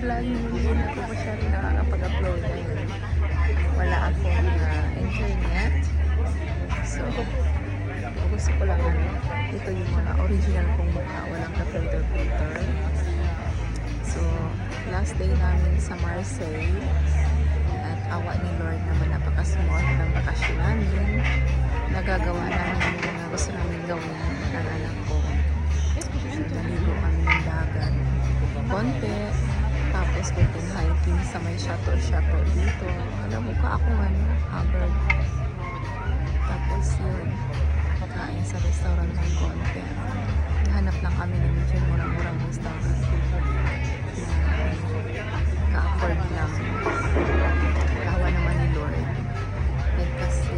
vlog, hindi na po siya rin nakakapag-upload dahil wala akong internet. So, gusto ko lang ito yung mga original kong mukha, walang ka-filter-filter. So, last day namin sa Marseille at awa ni Lord naman napaka-small ng bakasyon namin. Nagagawa namin yung mga gusto namin gawin ng anak ko. So, naligo kami ng dagat konti, tapos konting hiking sa may chateau dito. Alam mo ka ako haggard. Tapos yun, kain sa restaurant ng konti. Hanap lang kami ng medyo murang-murang restaurant na ka-afford lang. Kawa naman ni Lord. Then kasi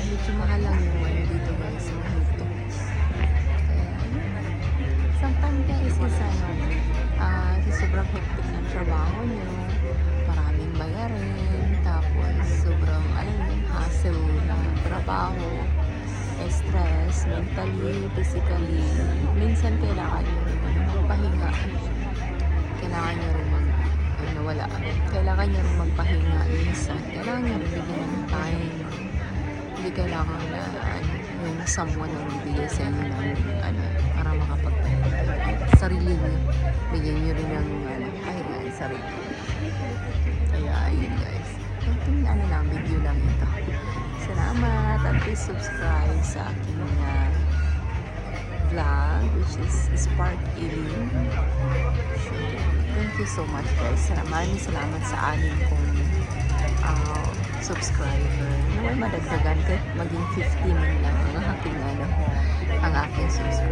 medyo mahal lang yung dito guys, yung dito. Sometimes guys is sobrang hectic ng trabaho nyo, maraming bayarin, tapos sobrang hassle ng trabaho, stress, mentally, physically. Minsan kailangan nyo rin magpahinga. Kailangan nyo rin kailangan nyo rin magpahinga minsan. Kailangan nyo rin bigyan ng time. Hindi kailangan na yung someone na bibigay sa inyo ng para makapagpahinga. Sarili nyo, bigyan nyo rin yung pahinga sa sarili. Kaya ayun guys, yung video lang ito. Salamat at please subscribe sa aking vlog, which is Spark Ealing. So, thank you so much guys. Maraming salamat sa anim kong subscriber. Naway madagdagan kahit maging 50 man lang ang aking subscriber.